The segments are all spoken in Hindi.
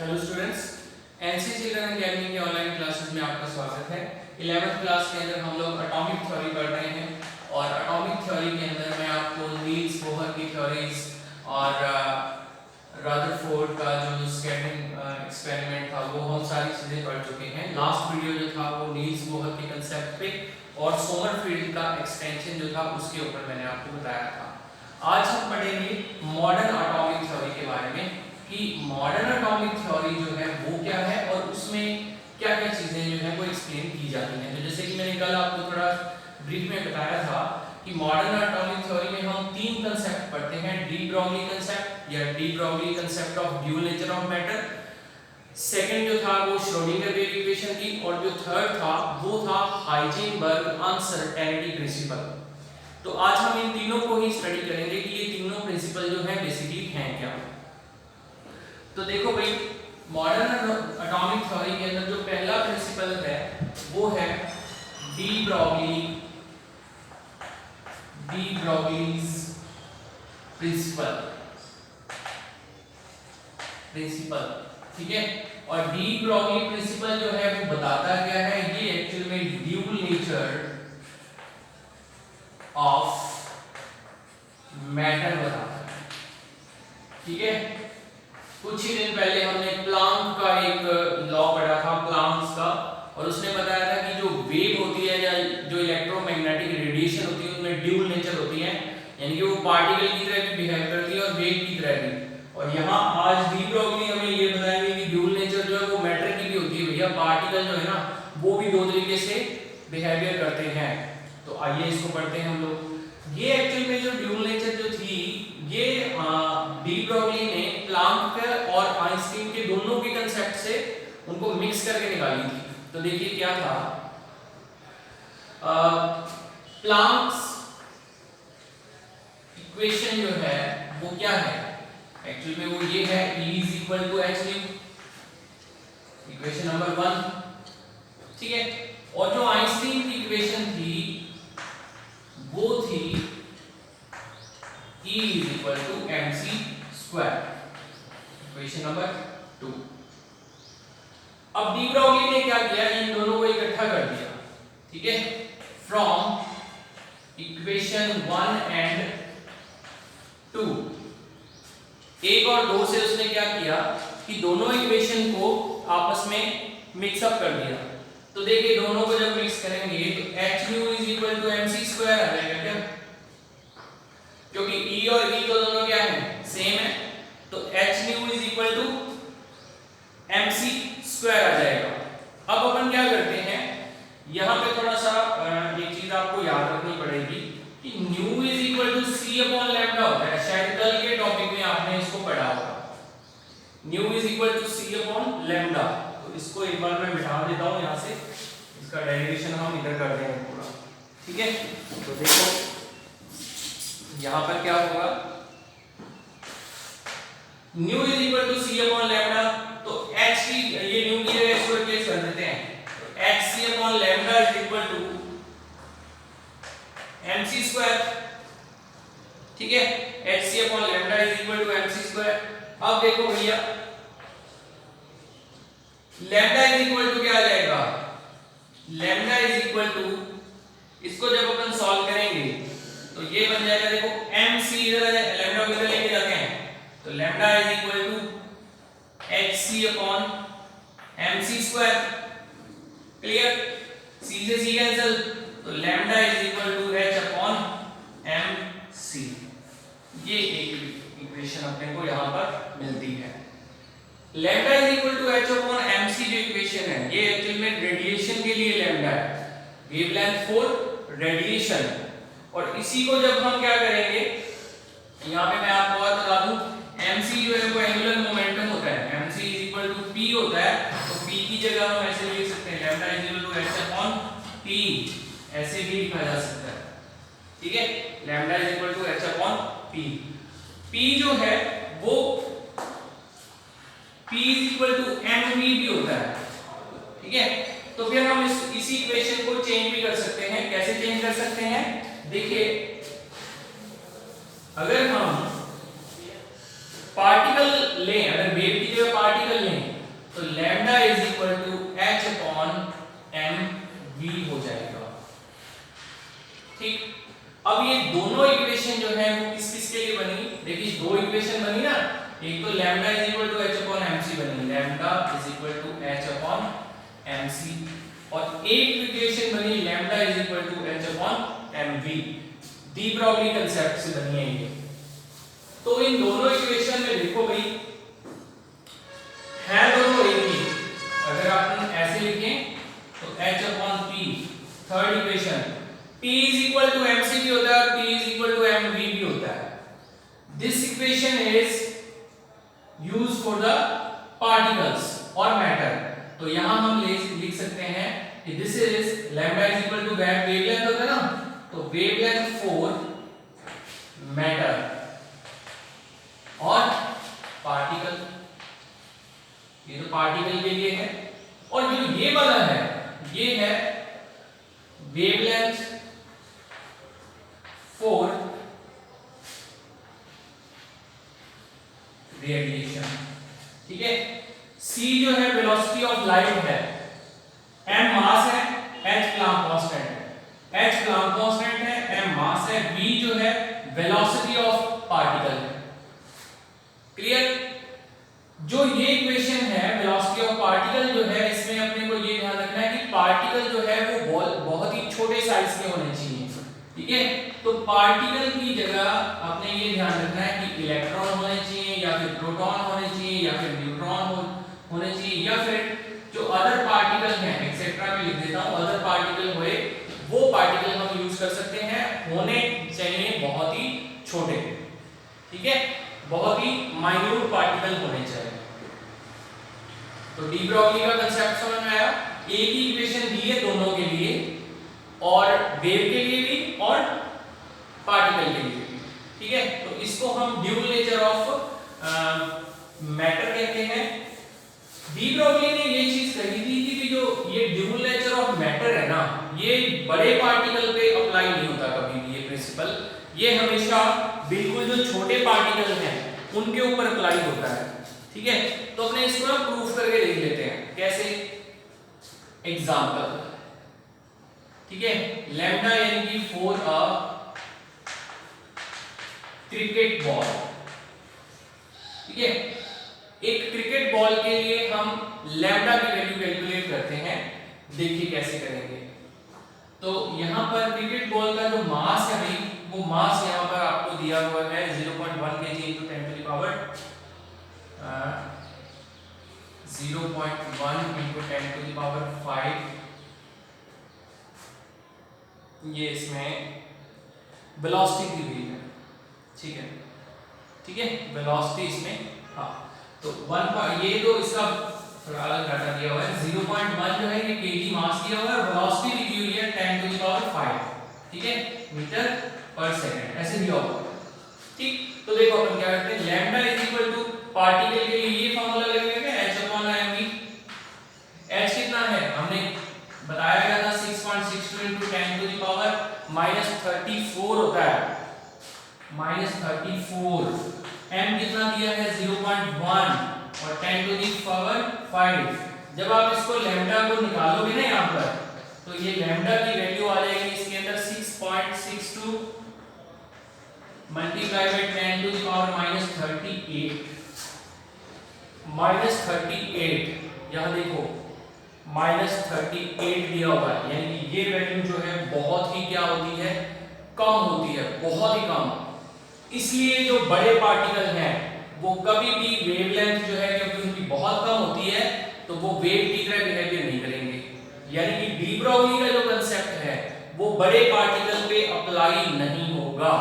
Hello students, NC children academy के ऑनलाइन क्लासेस में आपका स्वागत है। 11th क्लास के अंदर हम लोग एटॉमिक थ्योरी पढ़ रहे हैं और एटॉमिक थ्योरी के अंदर मैं आपको नील्स बोहर की थ्योरीज और रदरफोर्ड का जो स्कैटरिंग एक्सपेरिमेंट था वो हम सारी चीज़ें पढ़ चुके हैं। लास्ट वीडियो जो था वो नील्स बोहर के कंसेप्ट पे और सोमरफेल्ड का एक्सटेंशन जो था उसके ऊपर मैंने आपको बताया था। आज हम पढ़ेंगे मॉडर्न एटॉमिक थ्योरी के बारे में कि मॉडर्न एटॉमिक थ्योरी जो है वो क्या है और उसमें क्या क्या चीज़ें जो है वो एक्सप्लेन की जाती हैं। तो जैसे कि मैंने कल आपको थोड़ा ब्रीफ में बताया था कि मॉडर्न एटॉमिक थ्योरी में हम तीन कंसेप्ट पढ़ते हैं, डी ब्रॉगली कंसेप्ट या de Broglie concept of dual nature of matter. Second जो था वो श्रोडिंगर वेव इक्वेशन थी और जो थर्ड था वो था हाइजेनबर्ग अनसर्टेनिटी प्रिंसिपल। तो आज हम इन तीनों को ही स्टडी करेंगे कि ये तीनों प्रिंसिपल जो है बेसिकली हैं क्या। तो देखो भाई, मॉडर्न एटॉमिक थ्योरी के अंदर जो पहला प्रिंसिपल है वो है डी ब्रॉगलीज प्रिंसिपल, ठीक है। और डी ब्रॉगली प्रिंसिपल जो है वो बताता क्या है, ये एक्चुअल में ड्यूल नेचर ऑफ मैटर बताता है, ठीक है। कुछ ही दिन पहले हमने प्लांक का एक लॉ पढ़ा था, प्लांक्स का, और उसने बताया था कि जो वेव होती है या जो इलेक्ट्रोमैग्नेटिक रेडिएशन होती है उनमें ड्यूल नेचर होती है, यानी कि वो पार्टिकल की तरह भी बिहेव करती है और वेव की तरह भी। और यहाँ आज डी ब्रॉगली हमें ये बताएंगे कि ड्यूल नेचर जो है वो मैटर की भी होती है भैया, पार्टिकल जो है ना वो भी दो तरीके से बिहेवियर करते हैं। तो आइए इसको पढ़ते हैं हम लोग। ये एक्चुअल में जो ड्यूल नेचर जो थी ये डी ब्रॉगली ने प्लांक और आइंस्टीन के दोनों के कंसेप्ट से उनको मिक्स करके निकाली थी। तो देखिए क्या था, प्लांक्स इक्वेशन जो है वो क्या है, एक्चुअली में वो ये है E is equal to H nu, equation number 1, ठीक है। और जो आइंस्टीन की इक्वेशन थी वो थी E is equal to mc square, equation number 2। अब डी ब्रॉगली ने क्या किया, इन दोनों को इकट्ठा कर दिया, ठीक है। फ्रॉम इक्वेशन 1 एंड 2, 1 और 2 से उसने क्या किया कि दोनों इक्वेशन को आपस में मिक्सअप कर दिया। तो देखिए दोनों को जब मिक्स करेंगे तो h mu is equal to mc square आ जाएगा क्या, क्योंकि E और E तो दोनों क्या है, सेम है। तो h nu is equal to mc square आ जाएगा। अब अपन क्या करते हैं, यहाँ पे थोड़ा सा एक चीज आपको याद रखनी पड़ेगी कि nu is equal to c upon lambda होता है। शायद कल के टॉपिक में आपने इसको पढ़ा होगा, nu is equal to c upon lambda। तो इसको एक बार मैं बिठा देता हूँ यहाँ से, इसका डेरिवेशन हम इधर कर देंगे पूरा, ठीक है। तो देखो यहाँ पर क्या होगा, nu is equal to c upon lambda, तो h की ये nu की जगह इसको रिप्लेस कर देते हैं, तो h c upon lambda is equal to mc square, ठीक है। h c upon lambda is equal to mc square। अब देखो भैया lambda is equal to क्या आ जाएगा, lambda is equal to, इसको जब अपन सॉल्व करेंगे तो ये बन जाएगा, देखो mc इधर लैम्डा को इधर लेके जाते हैं तो lambda is equal to hc upon mc square, clear. c से c कैंसिल, तो lambda is equal to h upon mc। ये एक इक्वेशन अपने को यहां पर मिलती है। Lambda is equal to h upon mc जो इक्वेशन है ये एक्चुअल में रेडिएशन के लिए लैम्डा है, वेवलेंथ फॉर रेडिएशन। और इसी को जब हम क्या करेंगे, यहाँ पे मैं आपको और बता दूं, mc जो है वो एंगुलर मोमेंटम होता है, mc is equal to p होता है। तो p की जगह हम ऐसे लिख सकते हैं lambda is equal to h upon p, ऐसे भी लिखा जा सकता है, ठीक है। Lambda is equal to h upon p। p जो है वो p is equal to mv भी होता है, ठीक है। तो फिर हम इसी इक्वेशन को चेंज भी कर सकते हैं। कैसे चेंज कर सकते हैं, देखिए अगर हम पार्टिकल लें, अगर वेव की जगह पार्टिकल लें ठीक, अब ये दोनों इक्वेशन जो है वो किस किस के लिए बनी? देखिए दो इक्वेशन बनी ना, एक तो lambda is equal to H upon MC बनी, lambda is equal to H upon MC, और एक इक्वेशन बनी lambda is equal to H upon MV, de Broglie concept से बनी है ये। तो इन दोनों इक्वेशन में देखो भाई है दोनों एक ही, अगर आप ऐसे लिखें तो h upon p, third equation p is equal to mc भी होता है और p is equal to mv भी होता है। This equation is used for the particles और मैटर, तो यहां हम लिख सकते हैं कि this is lambda is equal to wavelength होता है ना, तो वेवलेंथ फॉर मैटर और पार्टिकल, ये तो पार्टिकल के लिए है, और जो ये वाला है ये है वेवलेंथ फॉर रेडिएशन, ठीक है। c जो है वेलोसिटी ऑफ लाइट है, m मास है, h प्लांक कांस्टेंट है, h प्लांक कांस्टेंट है, m मास है, v जो है वेलोसिटी ऑफ पार्टिकल है। क्लियर? जो ये इक्वेशन है वेलोसिटी ऑफ पार्टिकल जो है, इसमें अपने को ये ध्यान रखना है कि पार्टिकल जो है वो बहुत ही छोटे साइज के होने चाहिए, ठीक है। तो पार्टिकल की जगह आपने ये ध्यान रखना है कि इलेक्ट्रॉन होने चाहिए या फिर प्रोटॉन होने चाहिए या फिर न्यूट्रॉन होने चाहिए, या फिर जो अदर पार्टिकल हैं एक्सेट्रा में लिख देता हूं, अदर पार्टिकल हुए वो पार्टिकल हम यूज कर सकते हैं, होने चाहिए बहुत ही छोटे, ठीक है, बहुत ही माइन्यूट पार्टिकल होने चाहिए। तो डी ब्रॉगली का कांसेप्ट समझ में आया? एक ही इक्वेशन दी है दोनों के लिए, और वेव के लिए भी और पार्टिकल के लिए भी, ठीक है। तो इसको हम ड्यूल नेचर ऑफ मैटर कहते हैं। डी ब्रॉगली ने ये चीज कही थी कि जो ये ड्यूल नेचर ऑफ मैटर है ना, ये बड़े पार्टिकल पे अप्लाई नहीं होता कभी भी, ये प्रिंसिपल, ये हमेशा बिल्कुल जो छोटे पार्टिकल हैं उनके ऊपर अप्लाई होता है, ठीक है। तो अपने इसको ना प्रूफ करके देख लेते हैं, कैसे? एग्जांपल, ठीक है, लैम्डा यानी कि फॉर अ क्रिकेट बॉल, ठीक है। एक क्रिकेट बॉल के लिए हम लैम्डा की वैल्यू कैलकुलेट करते हैं, देखिए कैसे करेंगे। तो यहां पर क्रिकेट बॉल का जो मास है भाई, वो मास यहां पर आपको दिया हुआ है 0.1 kg into 10 to the power 0.1 into 10 to the power 5, ये इसमें वेलोसिटी दी हुई है, ठीक है, ठीक है, वेलोसिटी इसमें, हाँ। तो 1 ये तो इसका थोड़ा अलग डाटा दिया हुआ है, 0.1 जो है ये केजी मास दिया हुआ है, वेलोसिटी दी हुई है 10 to the power 5, ठीक है, मीटर पर सेकंड ऐसे दिया हुआ है, ठीक। तो देखो अपन क्या करते हैं, lambda is equal to particle के लिए ये फार्मूला लगेगा h अपॉन mv, h कितना है हमने बताया गया था 6.62 into 10 to the power -34 होता है, -34, m कितना दिया है 0.1 और 10 to the power 5। जब आप इसको लैम्डा को निकालोगे ना यहाँ पर, तो ये लैम्डा की वैल्यू आ जाएगी इसके अंदर 6.62 multiply by 10 to the power -38, -38, यहाँ देखो -38 दिया हुआ है, यानी कि ये वैल्यू जो है बहुत ही क्या होती है, कम होती है, बहुत ही कम। इसलिए जो बड़े पार्टिकल हैं वो कभी भी वेवलेंथ जो है क्योंकि उनकी बहुत कम होती है, तो वो वेव की तरह बिहेवियर नहीं करेंगे, यानी कि डी ब्रॉगली का जो कांसेप्ट है वो बड़े पार्टिकल पे अप्लाई नहीं होगा।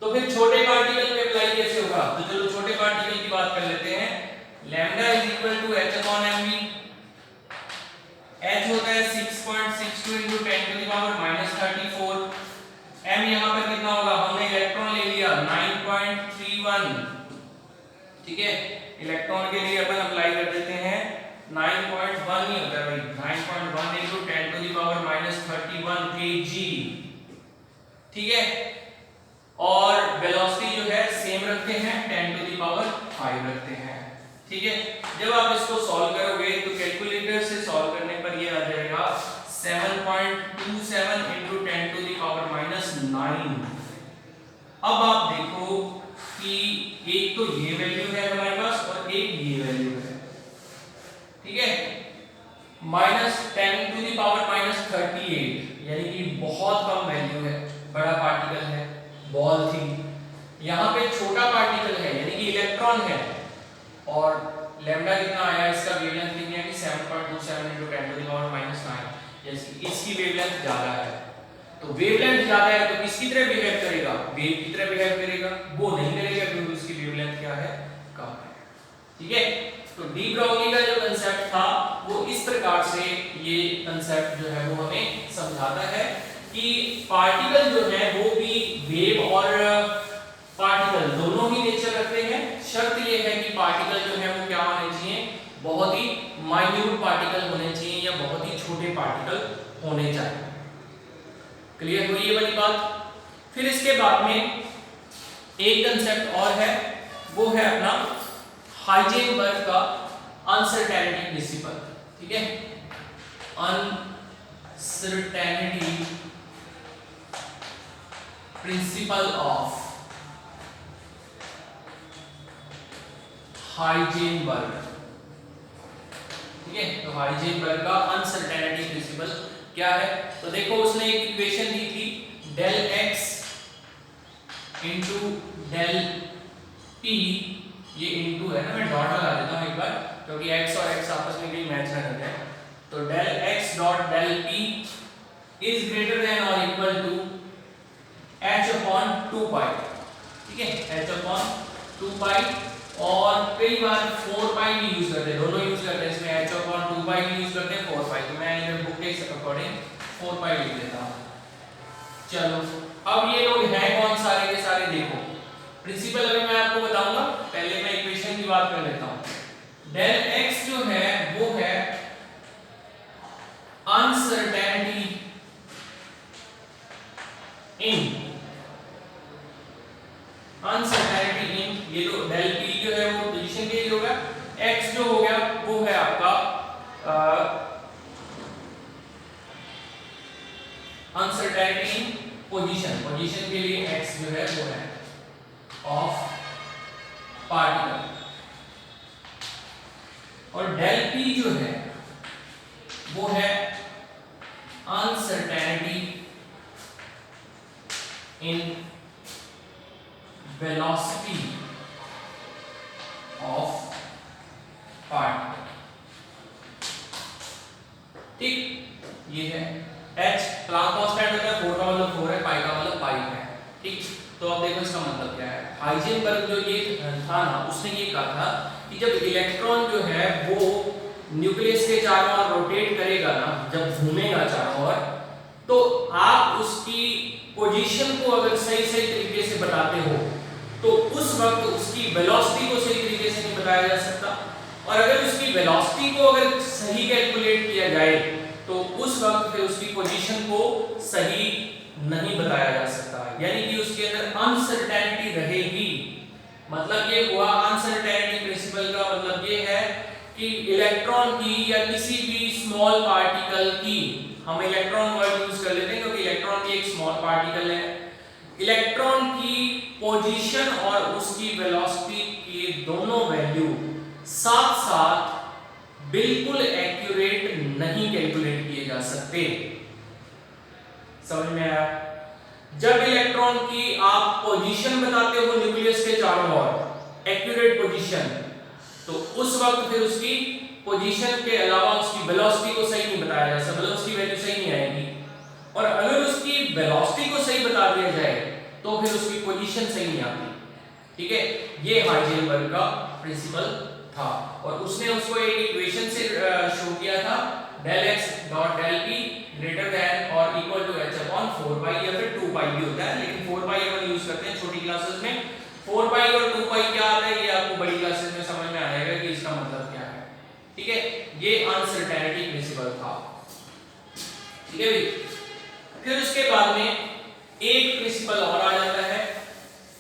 तो फिर छोटे पार्टिकल पे अप्लाई कैसे होगा? तो चलो छोटे पार्टिकल की बात कर लेते हैं। Lambda is equal to h upon mv, h होता है 6.62 into 10 to the power -34, m यहां पर कितना होगा, हमने इलेक्ट्रॉन ले लिया 9.31, ठीक है, इलेक्ट्रॉन के लिए अपन अप्लाई कर देते हैं 9.1 ही होता है भाई, 9.1 into 10 to the power -31 kg, ठीक है। और वेलोसिटी जो है सेम रखते हैं 10 to the power 5 रखते हैं, ठीक है। जब आप इसको सॉल्व करोगे तो कैलकुलेटर से सॉल्व करने पर ये आ जाएगा 7.27 into 10 to the power -9। अब आप देखो कि एक तो ये वैल्यू है हमारे पास और एक ये वैल्यू है, ठीक है, -10 टू द पावर -38, यानी कि बहुत कम वैल्यू है, बड़ा पार्टिकल है, बॉल थी। यहाँ पे छोटा पार्टिकल है यानी कि इलेक्ट्रॉन है, और लैम्डा कितना आया, इसका वेवलेंथ कितनी है कि 7.27 × 10⁻⁹, जैसे इसकी वेवलेंथ ज्यादा है। तो वेवलेंथ ज्यादा है तो किसकी तरह बिहेव करेगा, वेव की तरह बिहेव करेगा, वो नहीं करेगा क्योंकि उसकी वेवलेंथ क्या है, कम है, ठीक है। तो डी ब्रोगली का जो कांसेप्ट था वो इस प्रकार से, ये कांसेप्ट जो है वो हमें समझाता है कि पार्टिकल जो है वो भी वेव और पार्टिकल दोनों ही नेचर रखते हैं। शर्त ये है कि पार्टिकल जो है वो क्या होने चाहिए, बहुत ही माइन्यूट पार्टिकल होने चाहिए या बहुत ही छोटे पार्टिकल होने चाहिए। क्लियर हुई ये वाली बात। फिर इसके बाद में एक कांसेप्ट और है, वो है अपना हाइजेनबर्ग का अनसर्टेनिटी प्रिंसिपल, ठीक है, अनसर्टेनिटी प्रिंसिपल ऑफ हाइजेनबर्ग, ठीक है। तो हाइजेनबर्ग का अनसर्टेनिटी प्रिंसिपल क्या है, तो देखो उसने एक इक्वेशन दी थी, del x into del p, ये इनटू है ना, मैं डॉट लगा देता हूं एक बार क्योंकि x और x आपस में कहीं मैच ना करते हैं। तो del x dot del p is greater than और इक्वल टू h अपॉन 2 पाई, ठीक है, h अपॉन 2 पाई, और कई बार 4 पाई भी यूज करते हैं, दोनों यूज करते हैं, इसमें h अपॉन 2 पाई भी यूज करते हैं, 4 पाई, तो मैं इधर बुक के अकॉर्डिंग 4 पाई लिख देता हूं। चलो अब ये लोग हैं कौन सारे के सारे, देखो प्रिंसिपल अभी मैं आपको बताऊंगा, पहले मैं इक्वेशन की बात कर लेता हूं। del x जो है वो है अनसर्टेनिटी इन, अनसर्टेनिटी इन, ये तो del p जो है वो पोजीशन के लिए होगा, x जो हो गया वो है आपका अनसर्टेनिटी इन पोजीशन, पोजीशन के लिए x जो है वो है ऑफ पार्टिकल, और del p जो है वो है uncertainty in velocity of particle, ठीक, ये है h प्लैंक कांस्टेंट होता है, 4 का मतलब 4 है, पाई का मतलब पाई है, ठीक। तो अब देखो इसका मतलब क्या है, हाइजेनबर्ग जो ये था ना, उसने ये कहा था कि जब इलेक्ट्रॉन जो है वो न्यूक्लियस के चारों ओर रोटेट करेगा ना, जब घूमेगा चारों ओर, तो आप उसकी पोजीशन को अगर सही सही तरीके से बताते हो तो उस वक्त उसकी वेलोसिटी को सही तरीके से नहीं बताया जा सकता, और अगर उसकी वेलोसिटी को अगर सही कैलकुलेट किया जाए तो उस वक्त फिर उसकी पोजीशन को सही नहीं बताया जा सकता, यानी कि उसके अंदर अनसर्टेनिटी रहेगी। मतलब ये हुआ अनसर्टेनिटी प्रिंसिपल का मतलब ये है कि इलेक्ट्रॉन की या किसी भी स्मॉल पार्टिकल की, हम इलेक्ट्रॉन वर्ड यूज कर लेते हैं क्योंकि इलेक्ट्रॉन भी एक स्मॉल पार्टिकल है, इलेक्ट्रॉन की पोजीशन और उसकी वेलोसिटी के दोनों वैल्यू साथ साथ बिल्कुल एक्यूरेट नहीं कैलकुलेट किए जा सकते। समझ में आया? जब इलेक्ट्रॉन की आप पोजीशन बताते हो न्यूक्लियस के चारों ओर, एक्यूरेट पोजीशन, तो उस वक्त फिर उसकी पोजीशन के अलावा उसकी वेलोसिटी को सही नहीं बताया जा सकता, मतलब उसकी वैल्यू सही नहीं आएगी। और अगर उसकी वेलोसिटी को सही बता दिया जाए तो फिर उसकी पोजीशन सही नहीं आती, ठीक है। ये हाइजेनबर्ग का प्रिंसिपल था, और उसने उसको एक इक्वेशन से शो किया था, del x dot del p greater than और इक्वल टू h अपॉन 4 पाई या फिर 2 पाई भी होता है, लेकिन 4 पाई अपन यूज करते हैं छोटी क्लासेस में। 4 पाई और 2 पाई क्या आता है ये आपको बड़ी क्लासेस में समझ में आएगा कि इसका मतलब क्या है, ठीक है। ये अनसर्टेनिटी प्रिंसिपल था, ठीक है भाई। फिर उसके बाद में एक प्रिंसिपल और आ जाता है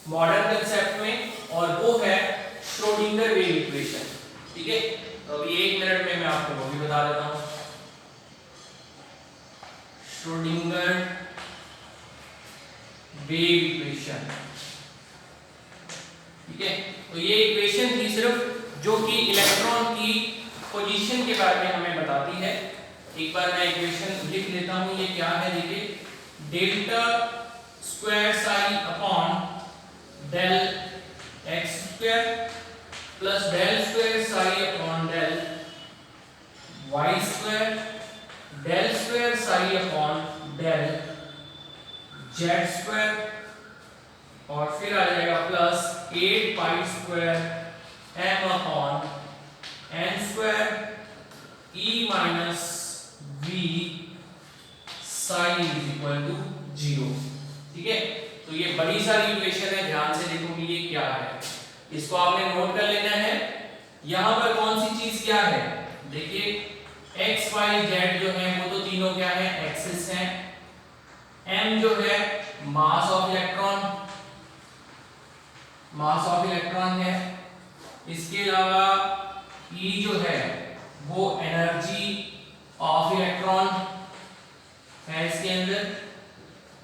मॉडर्न कंसेप्ट में, और वो है श्रोडिंगर वेव इक्वेशन, ठीक है। तो अभी 1 मिनट में मैं आपको वो भी बता देता हूं। Schrodinger wave equation. ठीक है, तो ये इक्वेशन थी सिर्फ जो कि इलेक्ट्रॉन की पोजीशन के बारे में हमें बताती है। एक बार मैं इक्वेशन लिख लेता हूं, ये क्या है देखिए, delta square psi upon del X square plus del square psi upon del Y square, del square psi upon del Z square, और फिर आ जाएगा plus 8 pi square M upon N square E minus V psi is equal to 0। ठीक है, तो ये बड़ी सारी इक्वेशन है, ध्यान से देखो कि ये क्या है, इसको आपने नोट कर लेना है। यहां पर कौन सी चीज क्या है, देखिए x y z जो है वो तो तीनों क्या है, एक्सिस हैं। m जो है मास ऑफ इलेक्ट्रॉन है। इसके अलावा E जो है वो एनर्जी ऑफ इलेक्ट्रॉन है इसके अंदर,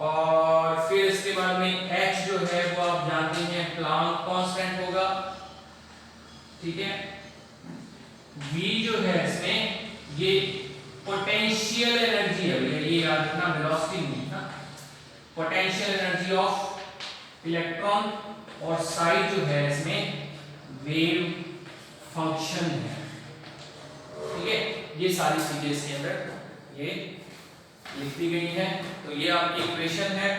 और फिर इसके बाद में H जो है वो आप जानते हैं प्लांक कांस्टेंट होगा। ठीक है, V जो है इसमें ये पोटेंशियल एनर्जी है, ये याद रखना, वेलोसिटी नहीं है, पोटेंशियल एनर्जी ऑफ इलेक्ट्रॉन, और साई जो है इसमें वेव फंक्शन है। ठीक है, ये सारी चीजें इसके अंदर ये लिख दी गई है। तो ये आपकी इक्वेशन है।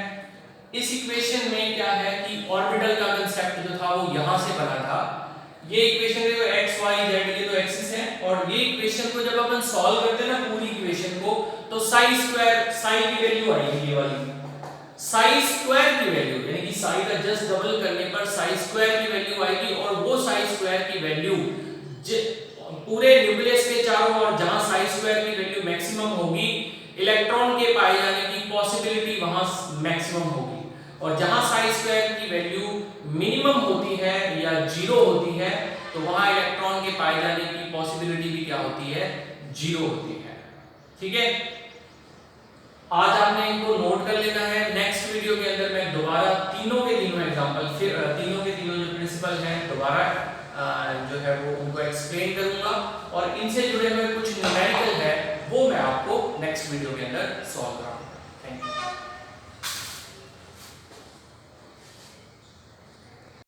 इस इक्वेशन में क्या है कि ऑर्बिटल का कांसेप्ट जो था वो यहां से बना था। ये इक्वेशन देखो x y z ये तो एक्सिस है, और ये इक्वेशन को जब अपन सॉल्व करते हैं ना पूरी इक्वेशन को, तो साई स्क्वायर, साई की वैल्यू आएगी ये वाली, साई स्क्वायर की वैल्यू, यानी कि साई का जस्ट डबल करने पर साई स्क्वायर की वैल्यू आएगी, और वो साई स्क्वायर की वैल्यू पूरे न्यूक्लियस के चारों ओर जहां साई स्क्वायर की वैल्यू मैक्सिमम होगी, इलेक्ट्रॉन के पाए जाने की पॉसिबिलिटी वहां मैक्सिमम होगी, और जहां साई स्क्वायर की वैल्यू मिनिमम होती है या 0 होती है, तो वहां इलेक्ट्रॉन के पाए जाने की पॉसिबिलिटी भी क्या होती है, 0 होती है। ठीक है, आज आपने इनको नोट कर लेना है। नेक्स्ट वीडियो के अंदर मैं दोबारा तीनों के तीनों एग्जांपल, फिर तीनों के तीनों जो प्रिंसिपल हैं दोबारा जो है वो उनको एक्सप्लेन करूंगा, और इनसे जुड़े हुए कुछ न्यूमेरिकल है वो मैं आपको नेक्स्ट वीडियो के अंदर सॉल्व कराऊंगा।